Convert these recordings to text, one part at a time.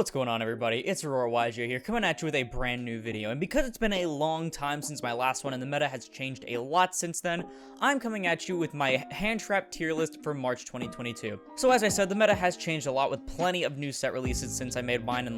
What's going on, everybody? It's Aurora here, coming at you with a brand new video, and because it's been a long time since my last one and the meta has changed a lot since then, I'm coming at you with my hand trap tier list for March 2022. So as I said, the meta has changed a lot with plenty of new set releases since I made mine in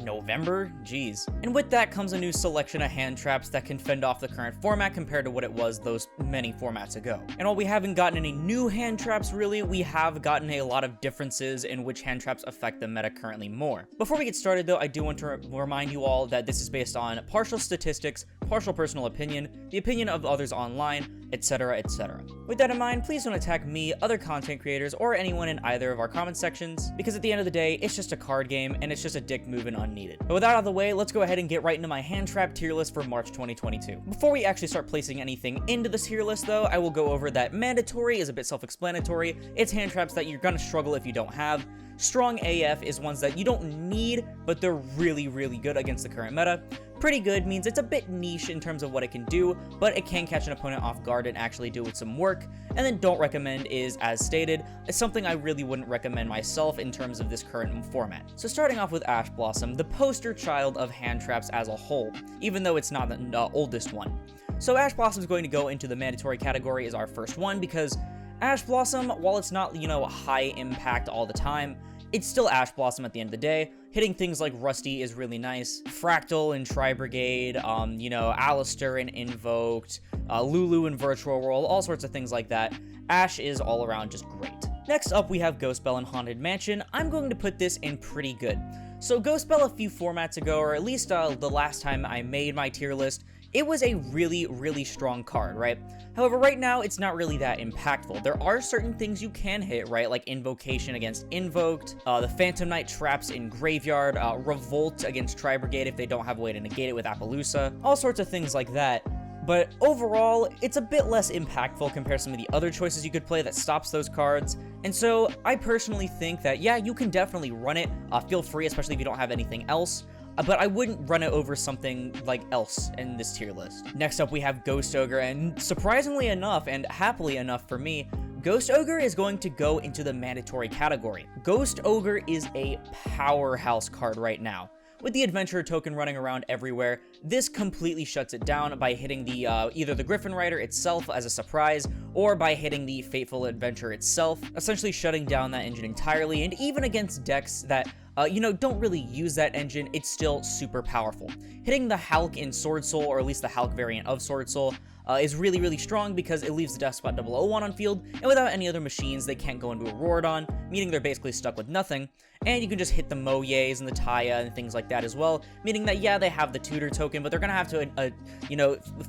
November? Jeez. And with that comes a new selection of hand traps that can fend off the current format compared to what it was those many formats ago. And while we haven't gotten any new hand traps really, we have gotten a lot of differences in which hand traps affect the meta currently more. Before we get started though, I do want to remind you all that this is based on partial statistics, partial personal opinion, the opinion of others online, etc, etc. With that in mind, please don't attack me, other content creators, or anyone in either of our comment sections, because at the end of the day, it's just a card game, and it's just a dick move and unneeded. But with that out of the way, let's go ahead and get right into my hand trap tier list for March 2022. Before we actually start placing anything into this tier list though, I will go over that mandatory is a bit self-explanatory. It's hand traps that you're gonna struggle if you don't have. Strong AF is ones that you don't need, but they're really, really good against the current meta. Pretty good means it's a bit niche in terms of what it can do, but it can catch an opponent off guard and actually do with some work. And then don't recommend is, as stated, is something I really wouldn't recommend myself in terms of this current format. So starting off with Ash Blossom, the poster child of hand traps as a whole, even though it's not the oldest one. So Ash Blossom is going to go into the mandatory category as our first one because Ash Blossom, while it's not, high impact all the time, it's still Ash Blossom at the end of the day. Hitting things like Rusty is really nice. Fractal and Tri-Brigade, Alistair and Invoked, Lulu and Virtual World, all sorts of things like that. Ash is all around just great. Next up, we have Ghost Belle and Haunted Mansion. I'm going to put this in pretty good. So Ghost Belle a few formats ago, or at least the last time I made my tier list, it was a really, really strong card, right? However, right now, it's not really that impactful. There are certain things you can hit, right? Like Invocation against Invoked, the Phantom Knight traps in Graveyard, Revolt against Tri-Brigade if they don't have a way to negate it with Appaloosa, all sorts of things like that. But overall, it's a bit less impactful compared to some of the other choices you could play that stops those cards. And so, I personally think that, yeah, you can definitely run it. Feel free, especially if you don't have anything else. But I wouldn't run it over something like else in this tier list. Next up, we have Ghost Ogre, and surprisingly enough, and happily enough for me, Ghost Ogre is going to go into the mandatory category. Ghost Ogre is a powerhouse card right now. With the Adventurer token running around everywhere, this completely shuts it down by hitting the either the Griffin Rider itself as a surprise, or by hitting the Fateful Adventurer itself, essentially shutting down that engine entirely, and even against decks that don't really use that engine, it's still super powerful. Hitting the Hulk in Sword Soul, or at least the Hulk variant of Sword Soul, is really, really strong because it leaves the Death Spot 001 on field, and without any other machines, they can't go into Auroradon, meaning they're basically stuck with nothing. And you can just hit the Moyes and the Taya and things like that as well, meaning that, yeah, they have the Tutor token, but they're gonna have to,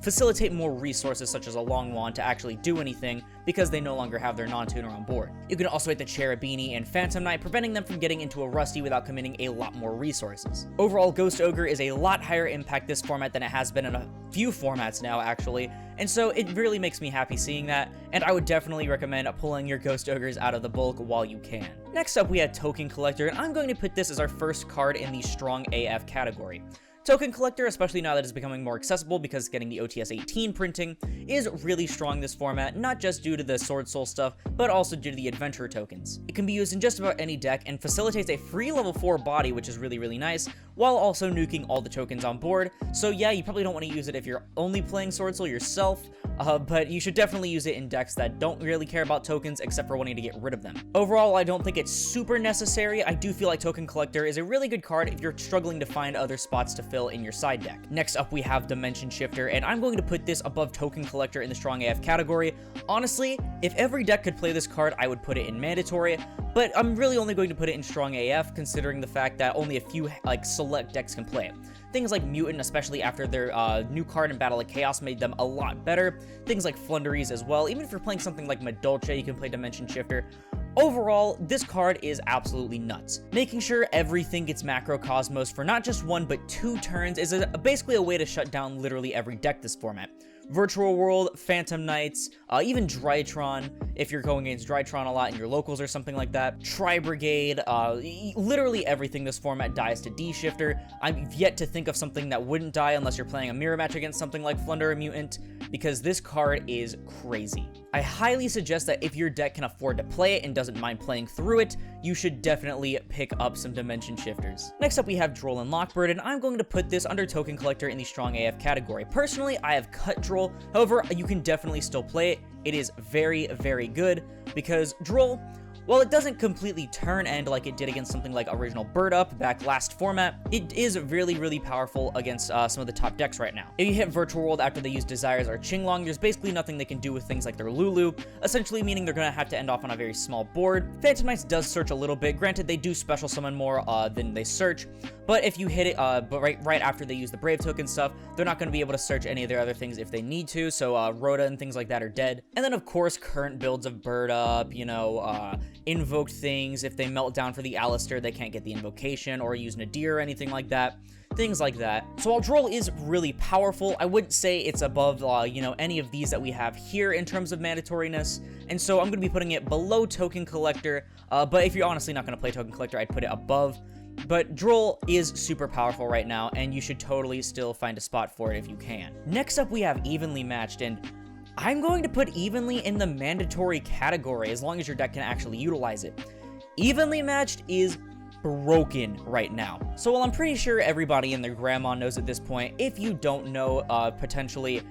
facilitate more resources such as a Long Wand to actually do anything because they no longer have their non-tuner on board. You can also hit the Cherubini and Phantom Knight, preventing them from getting into a Rusty without committing a lot more resources. Overall, Ghost Ogre is a lot higher impact this format than it has been in a few formats now, actually, and so it really makes me happy seeing that, and I would definitely recommend pulling your Ghost Ogres out of the bulk while you can. Next up, we have Token Collector, and I'm going to put this as our first card in the Strong AF category. Token Collector, especially now that it's becoming more accessible because getting the OTS 18 printing, is really strong this format, not just due to the Sword Soul stuff, but also due to the Adventurer tokens. It can be used in just about any deck and facilitates a free level 4 body, which is really, really nice, while also nuking all the tokens on board. So yeah, you probably don't want to use it if you're only playing Sword Soul yourself, but you should definitely use it in decks that don't really care about tokens except for wanting to get rid of them. Overall, I don't think it's super necessary. I do feel like Token Collector is a really good card if you're struggling to find other spots to fill in your side deck. Next up, we have Dimension Shifter, and I'm going to put this above Token Collector in the Strong AF category. Honestly, if every deck could play this card, I would put it in mandatory, but I'm really only going to put it in Strong AF considering the fact that only a few select decks can play it. Things like Mutant, especially after their new card in Battle of Chaos, made them a lot better. Things like Flunderies as well. Even if you're playing something like Madolche, you can play Dimension Shifter. Overall, this card is absolutely nuts. Making sure everything gets Macrocosmos for not just 1 but 2 turns is basically a way to shut down literally every deck this format. Virtual World, Phantom Knights, even Drytron, if you're going against Drytron a lot in your locals or something like that, Tri-Brigade, literally everything this format dies to D-Shifter. I've yet to think of something that wouldn't die unless you're playing a mirror match against something like Flunder or Mutant. because this card is crazy. I highly suggest that if your deck can afford to play it and doesn't mind playing through it, you should definitely pick up some Dimension Shifters. Next up, we have Droll and Lockbird, and I'm going to put this under Token Collector in the Strong AF category. Personally, I have cut Droll, however, you can definitely still play it. It is very, very good, because Droll, while it doesn't completely turn end like it did against something like Original Bird Up back last format, it is really, really powerful against some of the top decks right now. If you hit Virtual World after they use Desires or Qinglong, there's basically nothing they can do with things like their Lulu, essentially meaning they're going to have to end off on a very small board. Phantom Knights does search a little bit, granted they do special summon more than they search, but if you hit it right after they use the Brave token stuff, they're not going to be able to search any of their other things if they need to, so Rhoda and things like that are dead. And then of course current builds of Bird Up, you know, invoked things. If they melt down for the Alistair, they can't get the invocation or use Nadir or anything like that. Things like that. So while Droll is really powerful, I wouldn't say it's above, you know, any of these that we have here in terms of mandatoriness. And so I'm going to be putting it below Token Collector. But if you're honestly not going to play Token Collector, I'd put it above. But Droll is super powerful right now, and you should totally still find a spot for it if you can. Next up, we have Evenly Matched, and I'm going to put Evenly in the mandatory category as long as your deck can actually utilize it. Evenly Matched is broken right now. So while I'm pretty sure everybody and their grandma knows at this point, if you don't know, potentially,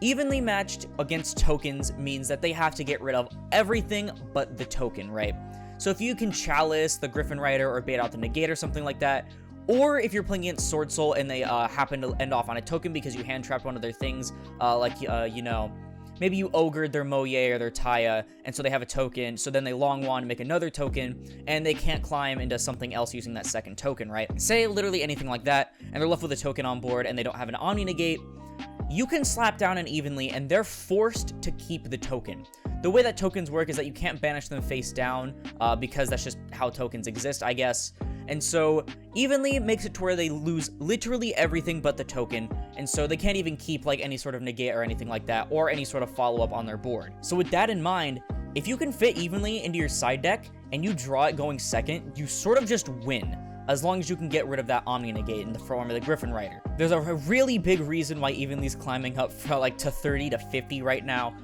Evenly Matched against tokens means that they have to get rid of everything but the token, right? So if you can Chalice the Griffin Rider or bait out the Negate or something like that, or if you're playing against Sword Soul and they happen to end off on a token because you hand trapped one of their things, you know, maybe you ogred their Moye or their Taya, and so they have a token, so then they long wand and make another token, and they can't climb into something else using that second token, right? Say literally anything like that, and they're left with a token on board, and they don't have an Omni Negate, you can slap down an Evenly, and they're forced to keep the token. The way that tokens work is that you can't banish them face down, because that's just how tokens exist, I guess. And so Evenly makes it to where they lose literally everything but the token, and so they can't even keep like any sort of negate or anything like that, or any sort of follow-up on their board. So with that in mind, if you can fit Evenly into your side deck and you draw it going second, you sort of just win, as long as you can get rid of that Omni Negate in the form of the Griffin Rider. There's a really big reason why Evenly's climbing up from like to 30 to 50 right now.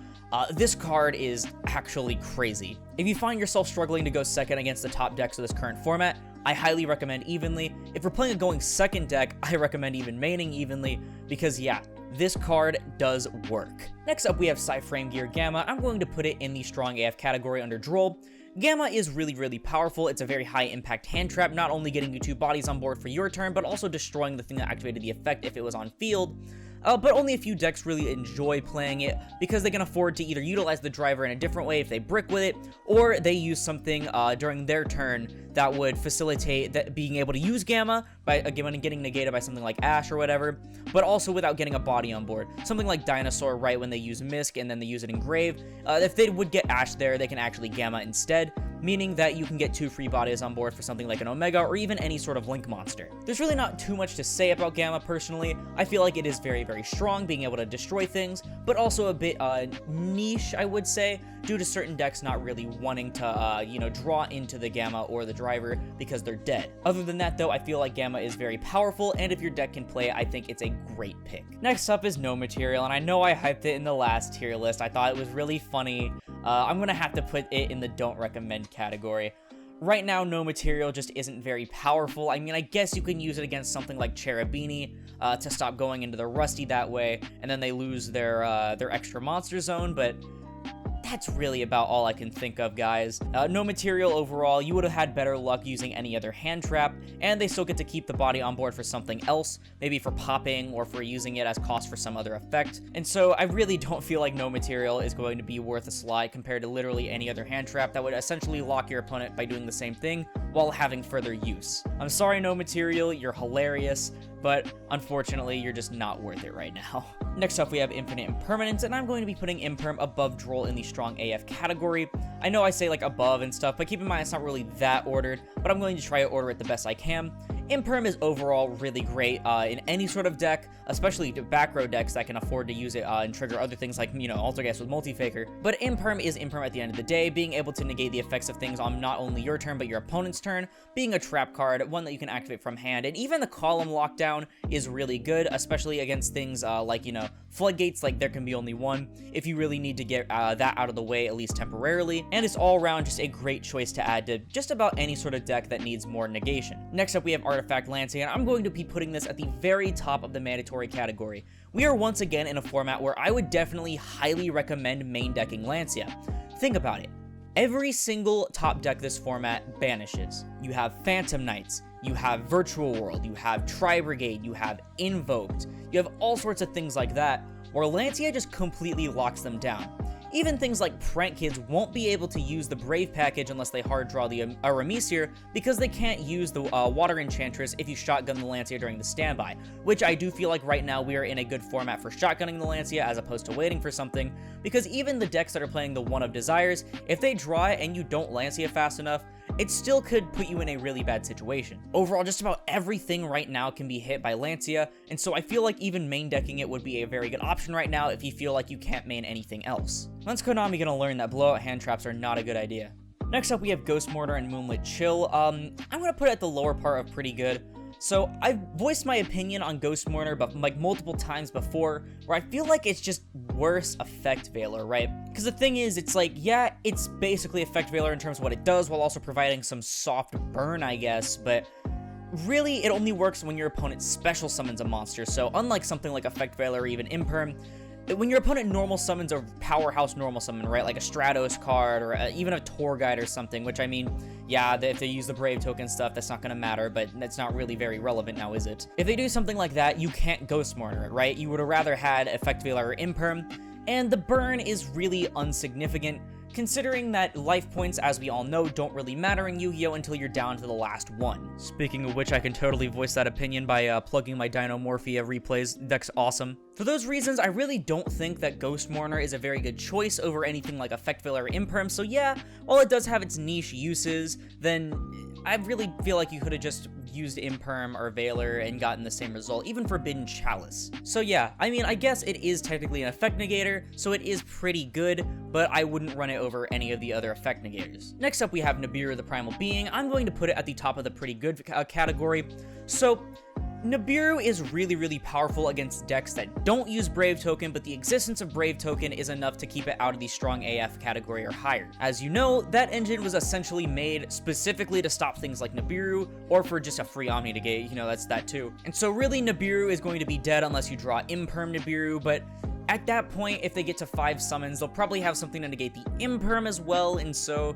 This card is actually crazy. If you find yourself struggling to go second against the top decks of this current format, I highly recommend Evenly. If you're playing a going second deck, I recommend even maining Evenly, because yeah, this card does work. Next up, we have Cyframe Gear Gamma. I'm going to put it in the Strong AF category under Droll. Gamma is really, really powerful. It's a very high impact hand trap, not only getting you 2 bodies on board for your turn, but also destroying the thing that activated the effect if it was on field. But only a few decks really enjoy playing it because they can afford to either utilize the driver in a different way if they brick with it, or they use something during their turn that would facilitate that being able to use Gamma by getting negated by something like Ash or whatever, but also without getting a body on board. Something like Dinosaur, right, when they use Misk and then they use it in Grave. If they would get Ash there, they can actually Gamma instead, meaning that you can get 2 free bodies on board for something like an Omega or even any sort of Link monster. There's really not too much to say about Gamma personally. I feel like it is very, very strong, being able to destroy things, but also a bit niche, I would say, due to certain decks not really wanting to, you know, draw into the Gamma or the driver because they're dead. Other than that, though, I feel like Gamma is very powerful, and if your deck can play it, I think it's a great pick. Next up is No Material, and I know I hyped it in the last tier list. I thought it was really funny. I'm gonna have to put it in the don't recommend category. Right now, No Material just isn't very powerful. I mean, I guess you can use it against something like Cherubini to stop going into the Rusty that way, and then they lose their extra monster zone, but that's really about all I can think of, guys. No Material overall, you would have had better luck using any other hand trap, and they still get to keep the body on board for something else, maybe for popping or for using it as cost for some other effect. And so I really don't feel like No Material is going to be worth a slide compared to literally any other hand trap that would essentially lock your opponent by doing the same thing while having further use. I'm sorry, No Material, you're hilarious, but unfortunately, you're just not worth it right now. Next up, we have Infinite Impermanence, and I'm going to be putting Imperm above Droll in the Strong AF category. I know I say like above and stuff, but keep in mind it's not really that ordered, but I'm going to try to order it the best I can. Imperm is overall really great in any sort of deck, especially back row decks that can afford to use it and trigger other things like, you know, Altergeist with Multi-Faker. But Imperm is Imperm at the end of the day, being able to negate the effects of things on not only your turn but your opponent's turn, being a trap card, one that you can activate from hand, and even the column lockdown is really good, especially against things like, you know, Floodgates, like there can be only one, if you really need to get that out of the way, at least temporarily, and it's all around just a great choice to add to just about any sort of deck that needs more negation. Next up, we have Artifact Lancea, and I'm going to be putting this at the very top of the mandatory category. We are once again in a format where I would definitely highly recommend main decking Lancea. Think about it. Every single top deck this format banishes. You have Phantom Knights, you have Virtual World, you have Tri-Brigade, you have Invoked, you have all sorts of things like that, where Lancea just completely locks them down. Even things like Prank Kids won't be able to use the Brave package unless they hard draw the Ramesir, because they can't use the Water Enchantress if you shotgun the Lancea during the standby, which I do feel like right now we are in a good format for shotgunning the Lancea as opposed to waiting for something, because even the decks that are playing the One of Desires, if they draw it and you don't Lancea fast enough, it still could put you in a really bad situation. Overall, just about everything right now can be hit by Lancea, and so I feel like even main decking it would be a very good option right now if you feel like you can't main anything else. When's Konami gonna learn that blowout hand traps are not a good idea? Next up, we have Ghost Mortar and Moonlit Chill. I'm gonna put it at the lower part of pretty good. So I've voiced my opinion on Ghost Mortar, but like multiple times before, where I feel like it's just worse Effect Veiler, right? Because the thing is, it's like, yeah, it's basically Effect Veiler in terms of what it does, while also providing some soft burn, I guess, but really, it only works when your opponent special summons a monster. So unlike something like Effect Veiler or even Imperm, when your opponent normal summons a powerhouse normal summon, right, like a Stratos card or even a Tour Guide or something, which I mean, yeah, if they use the Brave token stuff, that's not going to matter, but that's not really very relevant now, is it? If they do something like that, you can't Ghost Mortar it, right? You would have rather had Effect Veiler or Imperm, and the burn is really insignificant, considering that life points, as we all know, don't really matter in Yu-Gi-Oh! Until you're down to the last one. Speaking of which, I can totally voice that opinion by plugging my Dinomorphia replays. Deck's awesome. For those reasons, I really don't think that Ghost Mourner is a very good choice over anything like Effect Veiler or Imperm, so yeah, while it does have its niche uses, then I really feel like you could have just used Imperm or Veiler and gotten the same result, even Forbidden Chalice. So yeah, I mean, I guess it is technically an effect negator, so it is pretty good, but I wouldn't run it over any of the other effect negators. Next up, we have Nibiru the Primal Being. I'm going to put it at the top of the pretty good category. So Nibiru is really powerful against decks that don't use Brave Token, but the existence of Brave Token is enough to keep it out of the strong AF category or higher. As you know, that engine was essentially made specifically to stop things like Nibiru, or for just a free Omni negate, you know, that's that too. And so really Nibiru is going to be dead unless you draw Imperm Nibiru, but at that point, if they get to 5 summons, they'll probably have something to negate the Imperm as well, and so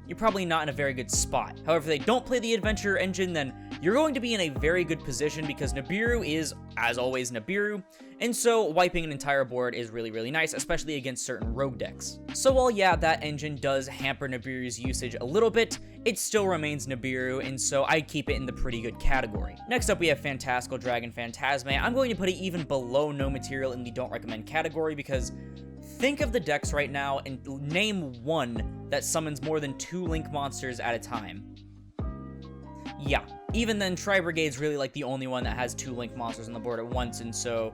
you're probably not in a very good spot. However, if they don't play the Adventure engine, then you're going to be in a very good position because Nibiru is, as always, Nibiru, and so wiping an entire board is really nice, especially against certain rogue decks. So while, yeah, that engine does hamper Nibiru's usage a little bit, it still remains Nibiru, and so I'd keep it in the pretty good category. Next up, we have Fantastical Dragon Fantasma. I'm going to put it even below no material in the don't recommend category because think of the decks right now and name one that summons more than 2 Link monsters at a time. Yeah, even then, Tri-Brigade's really like the only one that has 2 Link monsters on the board at once, and so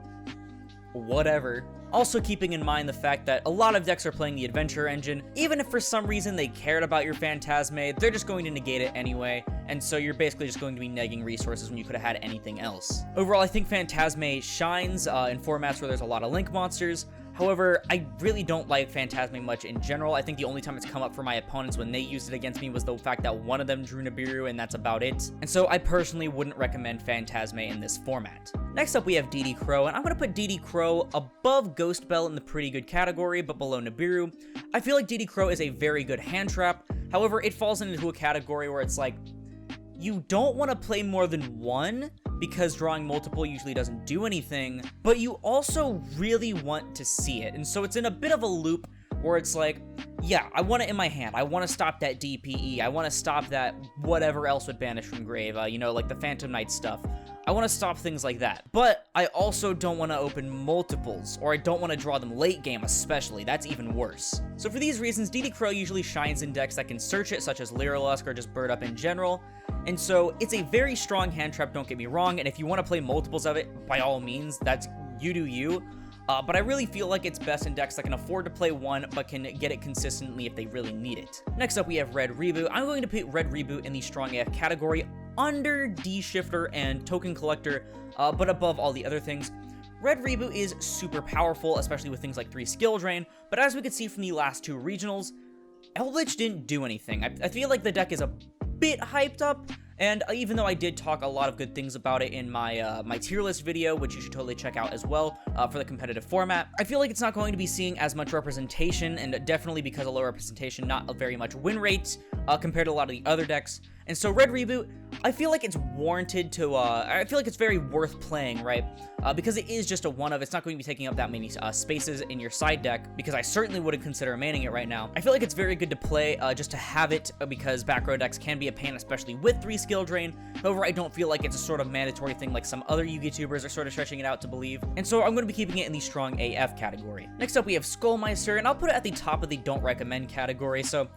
whatever. Also keeping in mind the fact that a lot of decks are playing the Adventure engine, even if for some reason they cared about your Fantasma, they're just going to negate it anyway, and so you're basically just going to be negging resources when you could have had anything else. Overall, I think Fantasma shines in formats where there's a lot of Link monsters. However, I really don't like Fantasma much in general. I think the only time it's come up for my opponents when they used it against me was the fact that one of them drew Nibiru, and that's about it. And so I personally wouldn't recommend Fantasma in this format. Next up, we have DD Crow, and I'm going to put DD Crow above Ghost Bell in the pretty good category, but below Nibiru. I feel like DD Crow is a very good hand trap. However, it falls into a category where it's like, you don't want to play more than one, because drawing multiple usually doesn't do anything, but you also really want to see it, and so it's in a bit of a loop where it's like, yeah, I want it in my hand, I want to stop that DPE, I want to stop that whatever else would banish from grave, you know, like the Phantom Knight stuff. I want to stop things like that, but I also don't want to open multiples, or I don't want to draw them late game especially, that's even worse. So for these reasons, DD Crow usually shines in decks that can search it, such as Lyrilusk or just Bird Up in general, And so it's a very strong hand trap, don't get me wrong, and if you want to play multiples of it, by all means, that's you do you. But I really feel like it's best in decks that can afford to play one, but can get it consistently if they really need it. Next up, we have Red Reboot. I'm going to put Red Reboot in the strong AF category, under D-Shifter and Token Collector, but above all the other things. Red Reboot is super powerful, especially with things like 3 skill drain, but as we could see from the last 2 regionals, Eldritch didn't do anything. I feel like the deck is a bit hyped up, and even though I did talk a lot of good things about it in my my tier list video, which you should totally check out as well for the competitive format, I feel like it's not going to be seeing as much representation, and definitely because of low representation, not very much win rates compared to a lot of the other decks. And so Red Reboot, I feel like it's warranted to, I feel like it's very worth playing, right? Because it is just a one-of, it's not going to be taking up that many spaces in your side deck, because I certainly wouldn't consider manning it right now. I feel like it's very good to play just to have it, because back row decks can be a pain, especially with 3 skill drain. However, I don't feel like it's a sort of mandatory thing like some other YouTubers are sort of stretching it out to believe. And so I'm going to be keeping it in the strong AF category. Next up, we have Skullmeister, and I'll put it at the top of the don't recommend category. So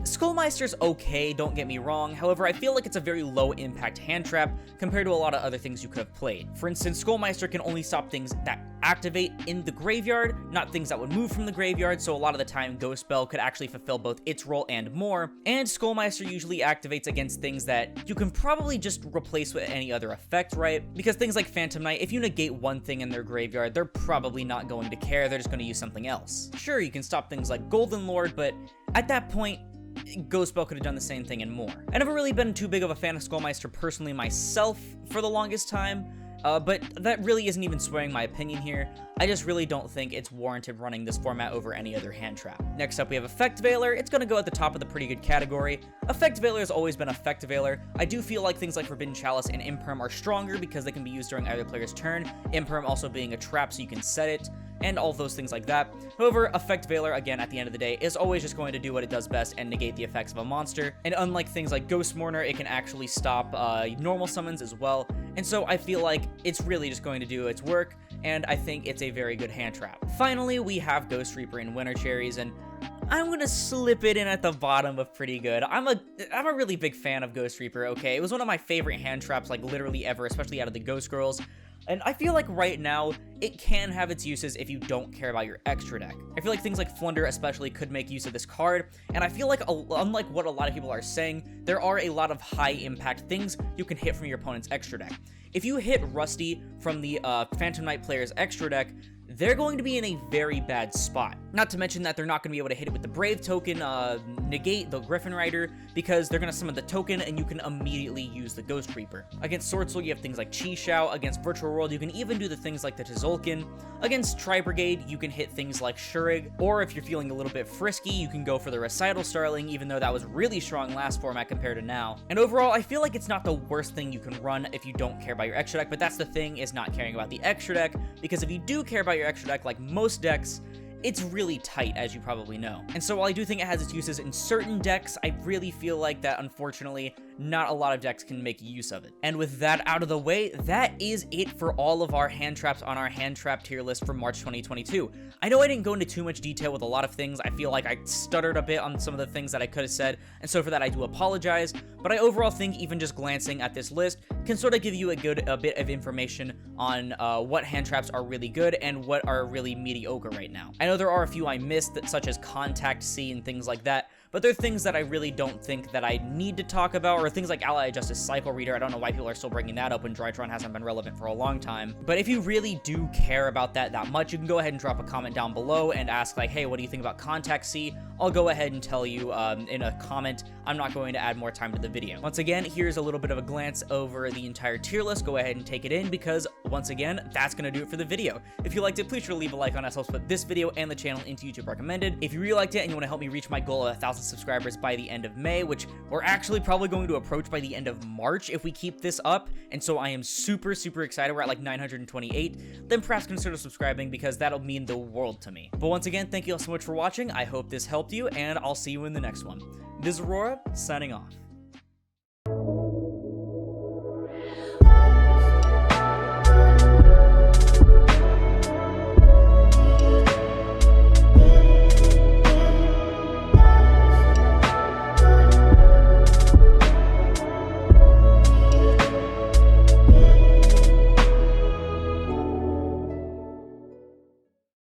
Skullmeister's okay, don't get me wrong, however, I feel like it's a very low impact hand trap compared to a lot of other things you could have played. For instance, Skullmeister can only stop things that activate in the graveyard, not things that would move from the graveyard, so a lot of the time Ghost Spell could actually fulfill both its role and more, and Skullmeister usually activates against things that you can probably just replace with any other effect, right? Because things like Phantom Knight, if you negate one thing in their graveyard, they're probably not going to care, they're just going to use something else. Sure, you can stop things like Golden Lord, but at that point, Ghost Spell could have done the same thing and more. I've never really been too big of a fan of Skullmeister personally myself for the longest time, but that really isn't even swaying my opinion here. I just really don't think it's warranted running this format over any other hand trap. Next up, we have Effect Veiler. It's going to go at the top of the pretty good category. Effect Veiler has always been Effect Veiler. I do feel like things like Forbidden Chalice and Imperm are stronger because they can be used during either player's turn, Imperm also being a trap so you can set it, and all those things like that. However, Effect Veiler, again, at the end of the day, is always just going to do what it does best and negate the effects of a monster. And unlike things like Ghost Mourner, it can actually stop normal summons as well. And so I feel like it's really just going to do its work, and I think it's a very good hand trap. Finally, we have Ghost Reaper and Winter Cherries, and I'm gonna slip it in at the bottom of pretty good. I'm a really big fan of Ghost Reaper, okay? It was one of my favorite hand traps, like, literally ever, especially out of the Ghost Girls. And I feel like right now, it can have its uses if you don't care about your extra deck. I feel like things like Flunder especially could make use of this card, and I feel like, unlike what a lot of people are saying, there are a lot of high impact things you can hit from your opponent's extra deck. If you hit Rusty from the Phantom Knight player's extra deck, they're going to be in a very bad spot. Not to mention that they're not going to be able to hit it with the Brave token, negate the Griffin Rider, because they're going to summon the token and you can immediately use the Ghost Reaper. Against Sword Soul, you have things like Chi Shao. Against Virtual World, you can even do the things like the Tzolk'in. Against Tri-Brigade, you can hit things like Shurig, or if you're feeling a little bit frisky, you can go for the Recital Starling, even though that was really strong last format compared to now. And overall, I feel like it's not the worst thing you can run if you don't care about your extra deck, but that's the thing, is not caring about the extra deck, because if you do care about your extra deck, like most decks, it's really tight, as you probably know. And so while I do think it has its uses in certain decks, I really feel like that, unfortunately, not a lot of decks can make use of it. And with that out of the way, that is it for all of our hand traps on our hand trap tier list for March 2022. I know I didn't go into too much detail with a lot of things. I feel like I stuttered a bit on some of the things that I could have said, and so for that I do apologize, but I overall think even just glancing at this list can sort of give you a bit of information on what hand traps are really good and what are really mediocre right now. I know there are a few I missed, such as Contact C and things like that, but they're things that I really don't think that I need to talk about, or things like Ally Justice Cycle Reader. I don't know why people are still bringing that up when Drytron hasn't been relevant for a long time. But if you really do care about that much, you can go ahead and drop a comment down below and ask, like, hey, what do you think about Contact C? I'll go ahead and tell you in a comment. I'm not going to add more time to the video. Once again, here's a little bit of a glance over the entire tier list. Go ahead and take it in, because once again, that's going to do it for the video. If you liked it, please sure to leave a like on us. Helps put this video and the channel into YouTube recommended. If you really liked it and you want to help me reach my goal of 1,000 subscribers by the end of May, which we're actually probably going to approach by the end of March if we keep this up, and so I am super excited. We're at like 928, then perhaps consider subscribing, because that'll mean the world to me. But once again, thank you all so much for watching. I hope this helped you, and I'll see you in the next one. This is Aurora, signing off.